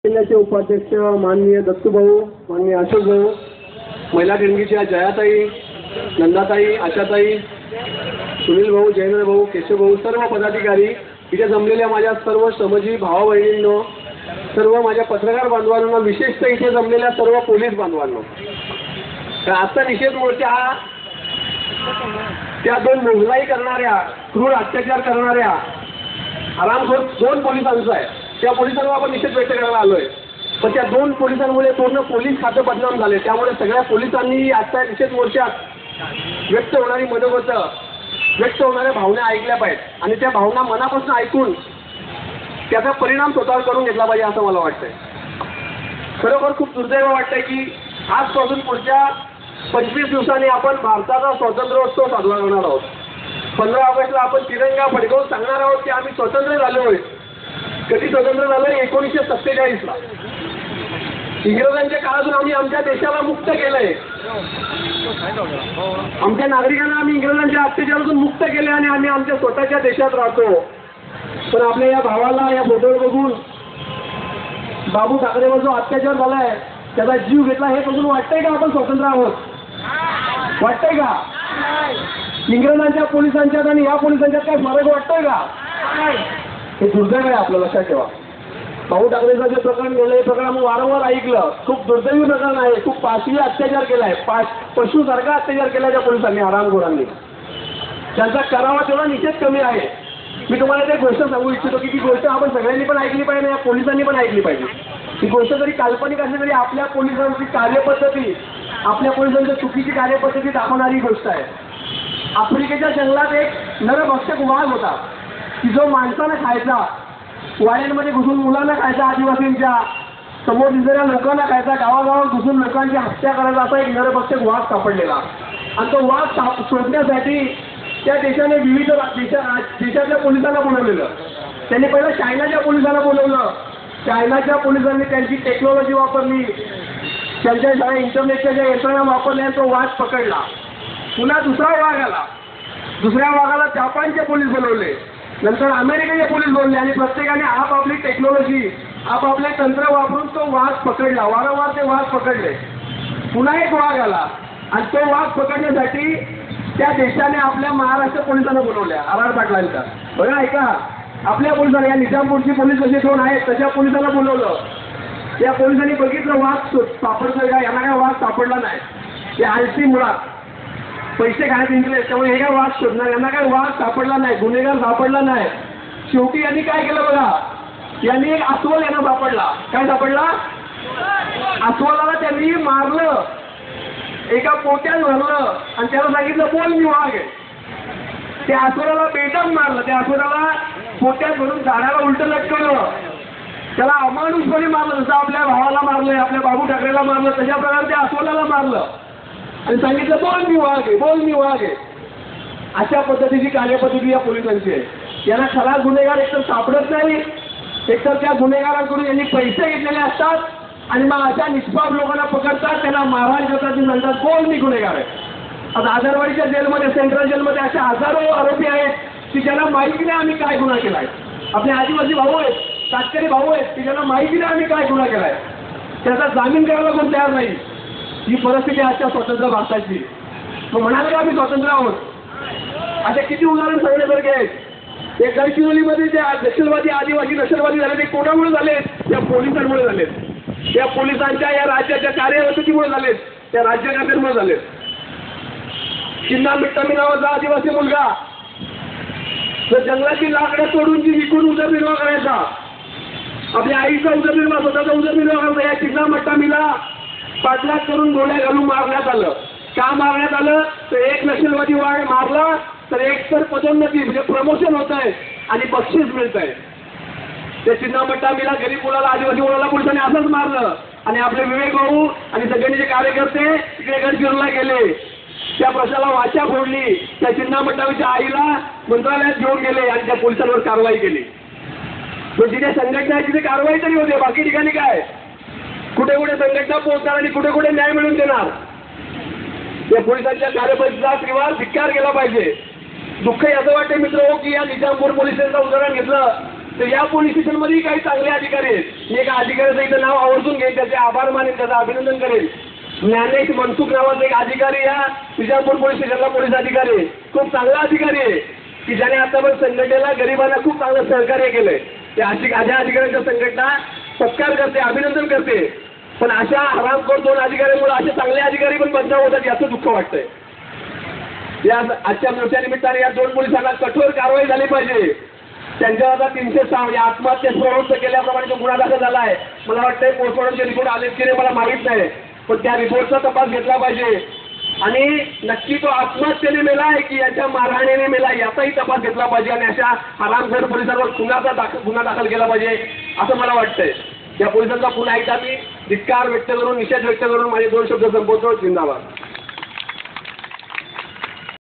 जिल्ह्याचे उपाध्यक्ष माननीय दत्तूभाऊ, माननीय अशोकभाऊ, महिला देणगीच्या जयाताई, नंदाताई, आशाताई, सुनील भाऊ, जयेंद्र भाऊ, केशव भाऊ, सर्व पदाधिकारी, इथे जमलेल्या माझ्या सर्व श्रमजीवी भावा बहिणींनो, सर्व माझ्या पत्रकार बांधवांना, विशेषतः इथे जमलेल्या सर्व पोलीस बांधवांनो, आजचा निषेध मोर्चा हा त्या दोन मोगलाई करणाऱ्या, क्रूर अत्याचार करणाऱ्या आरामखोर दोन पोलिसांचा आहे. त्या पोलिसांवर आपण निषेध व्यक्त करायला आलोय. पण त्या दोन पोलिसांमुळे पूर्ण पोलीस खातं बदनाम झाले. त्यामुळे सगळ्या पोलिसांनी आजच्या निषेध मोर्चात व्यक्त होणारी मनोगत, व्यक्त होणाऱ्या भावना ऐकल्या पाहिजेत आणि त्या भावना मनापासून ऐकून त्याचा परिणाम स्वतःवर करून घेतला पाहिजे असं मला वाटतंय. खरोखर खूप दुर्दैव वाटतंय की आजपासून पुढच्या 25 दिवसांनी आपण भारताचा स्वातंत्र्योत्सव साजरा करणार आहोत. 15 ऑगस्टला आपण तिरंगा फडकवून सांगणार आहोत की आम्ही स्वतंत्र झालोय. कधी स्वतंत्र झालोय? 1947ला. इंग्रजांच्या काळातून आम्ही आमच्या देशाला मुक्त केलंय. आमच्या नागरिकांना आम्ही इंग्रजांच्या अत्याचारातून मुक्त केले आणि आम्ही आमच्या स्वतःच्या देशात राहतो. पण आपल्या या भावाला या फोटोवर बघून बाबू ठाकरेवर जो अत्याचार झालाय, त्याचा जीव घेतला, हे बघून वाटतंय का आपण स्वतंत्र आहोत? वाटतंय का? इंग्रजांच्या पोलिसांच्यात आणि या पोलिसांच्यात काय फरक वाटतोय का? हे दुर्दैव आहे. आपलं लक्षात ठेवा. बाबू ठाकरेचं जे प्रकरण घडलं, हे प्रकरण आम्ही वारंवार ऐकलं. खूप दुर्दैवी प्रकरण आहे. खूप पाशवी अत्याचार केलाय, पशुसारखा अत्याचार केलाय त्या पोलिसांनी, आरामखोरांनी. त्यांचा करावा तेवढा निषेध कमी आहे. मी तुम्हाला एक गोष्ट सांगू इच्छितो की ती गोष्ट आपण सगळ्यांनी पण ऐकली पाहिजे, या पोलिसांनी पण ऐकली पाहिजे. ही गोष्ट जरी काल्पनिक असली तरी आपल्या पोलिसांची कार्यपद्धती, आपल्या पोलिसांची चुकीची कार्यपद्धती दाखवणारी गोष्ट आहे. आफ्रिकेच्या जंगलात एक नरभक्षक वाघ होता की जो माणसानं खायचा, वाड्यांमध्ये घुसून मुलांना खायचा, आदिवासींच्या समोर दिसणाऱ्या लोकांना खायचा, गावागावात घुसून लोकांची हत्या करायचा, असा एक नरभक्षक वाघ सापडलेला. आणि तो वाघ शोधण्यासाठी त्या देशाने विविध देशातल्या पोलिसांना बोलवलेलं. त्यांनी पहिलं चायनाच्या पोलिसांना बोलवलं. चायनाच्या पोलिसांनी त्यांची टेक्नॉलॉजी वापरली, त्यांच्या सगळ्या इंटरनेटच्या ज्या यंत्रणा वापरल्या, तो वाघ पकडला. पुन्हा दुसरा वाघ आला. दुसऱ्या वाघाला जपानचे पोलीस बोलवले, नंतर अमेरिकेचे पोलीस बोलले आणि प्रत्येकाने आपापली टेक्नॉलॉजी, आपापले तंत्र वापरून तो वाघ पकडला. वारंवार ते वाघ पकडले. पुन्हा एक वाघ आला आणि तो वाघ पकडण्यासाठी त्या देशाने आपल्या महाराष्ट्र पोलिसांना बोलवल्या, आर पाटलांचा. बघा, ऐका, आपल्या पोलिसांना, या निजामपूरची पोलीस जसे दोन आहेत तशा पोलिसांना बोलवलं. या पोलिसांनी बघितलं वाघ सापडतोय का, यांना काय वाघ सापडला नाही. ते आलसी मुळात पैसे खाण्यात इंटरेस्ट, त्यामुळे हे काय वाघ शोधणार, यांना काय वाघ सापडला नाही, गुन्हेगार सापडला नाही. शेवटी यांनी काय केलं बघा, यांनी एक अस्वल यांना सापडला. काय सापडला? अस्वलाला त्यांनी मारलं, एका पोट्यात भरलं आणि त्याला सांगितलं बोल मी वाघ आहे. त्या अस्वलाला बेदम मारलं. त्या अस्वलाला पोट्यात भरून झाडाला उलट लटकवलं. त्याला अमानुषपणे मारलं. जसं आपल्या भावाला मारलंय, आपल्या बाबू ठाकरेला मारलं, तशा प्रकारे त्या अस्वलाला मारलं आणि सांगितलं बोल मी वाघ आहे, बोल मी वाघ आहे. अशा पद्धतीची कार्यपद्धती या पोलिसांची आहे. यांना खरा गुन्हेगार एकतर सापडत नाही, एकतर त्या गुन्हेगारांकडून यांनी पैसे घेतलेले असतात आणि मग अशा निष्पाप लोकांना पकडतात, त्यांना मारहाण करतात, म्हणतात बोल मी गुन्हेगार आहे. आता आदरवाडीच्या जेलमध्ये, सेंट्रल जेलमध्ये अशा हजारो आरोपी आहेत की ज्यांना माहिती नाही आम्ही काय गुन्हा केलाय. आपले आदिवासी भाऊ आहेत, शेतकरी भाऊ आहेत की ज्यांना माहिती नाही आम्ही काय गुन्हा केलाय, त्याचा जामीन करायला कोण तयार नाही. ही परिस्थिती आजच्या स्वतंत्र भारताची. मग म्हणाले का आम्ही स्वतंत्र आहोत? अशा किती उदाहरण सांगण्यासारखे आहेत. ते गडचिरोलीमध्ये जे नक्षलवादी, आदिवासी नक्षलवादी झाले, ते कोणामुळे झालेत? त्या पोलिसांमुळे झालेत. त्या पोलिसांच्या या राज्याच्या कार्यपद्धतीमुळे झालेत, त्या राज्यकर्त्यांमुळे झालेत. चिन्ना मिट्टामी नावाचा आदिवासी मुलगा तर जंगलाची लाकडं तोडून ती विकून उदरनिर्वाह करायचा, आपल्या आईचा उदरनिर्वाह, स्वतःचा उदरनिर्वाह करायचा. या चिन्ना मट्टामीला पाठलाग करून गोळ्या घालून मारण्यात आलं. का मारण्यात आलं? तर एक नक्षलवादी वाघ मारला तर एक तर पदोन्नती म्हणजे प्रमोशन होत आहे आणि बक्षीस मिळत आहे. त्या चिन्ना मट्टामीला, गरीब मुलाला, आदिवासी मुलाला पोलिसांनी असंच मारलं आणि आपले विवेक भाऊ आणि संघटनेचे कार्यकर्ते तिकडे गडचिरोलीला गेले. त्या प्रश्नाला वाचा फोडली. त्या चिन्ना मट्टामीच्या आईला मंत्रालयात घेऊन गेले आणि त्या पोलिसांवर कारवाई केली. पण जिथे संघटना आहे तिथे कारवाई तरी होते, बाकी ठिकाणी काय? कुठे कुठे संघटना पोहोचणार आणि कुठे कुठे न्याय मिळवून देणार? या पोलिसांच्या कार्यपद्धतीचा त्रिवार धिक्कार केला पाहिजे. दुःख याचं वाटते मित्र हो की या निजामपूर पोलिसांचं उदाहरण घेतलं तर या पोलीस स्टेशनमध्येही काही चांगले अधिकारी आहेत. मी एका अधिकाऱ्याचं इथं नाव आवर्जून घेईन, त्याचे आभार मानेन, त्याचं अभिनंदन करेन. ज्ञानेश मनसुख नावाचा एक अधिकारी या विजापूर पोलीस स्टेशनला पोलीस अधिकारी आहे. खूप चांगला अधिकारी आहे की ज्याने आतापर्यंत संघटनेला गरिबांना खूप चांगलं सहकार्य केलंय. त्या अधिकाऱ्यांच्या संघटना सत्कार करते, अभिनंदन करते. पण अशा हरामखोर 2 अधिकाऱ्यांमुळे असे चांगले अधिकारी पण बदनाम होतात, याचं दुःख वाटतंय. या आजच्या मोठ्या निमित्ताने या 2 पोलिसांना कठोर कारवाई झाली पाहिजे. त्यांच्यावर आता 306 या आत्महत्येस प्रवृत्त केल्याप्रमाणे जो गुन्हा दाखल झाला आहे. मला वाटतंय पोस्टमॉर्टमचे रिपोर्ट आलेत की नाही मला माहीत नाही, पण त्या रिपोर्टचा तपास घेतला पाहिजे आणि नक्की तो आत्महत्येने मेला आहे की याच्या मारहाणीने मेला याचाही तपास घेतला पाहिजे आणि अशा हरामखोर पोलिसांवर गुन्हा दाखल केला पाहिजे असं मला वाटतंय. या पोलिसांचा पुन्हा एकदा मी धिक्कार व्यक्त करून, निषेध व्यक्त करून माझे 2 शब्द संपवतो. जिंदाबाद.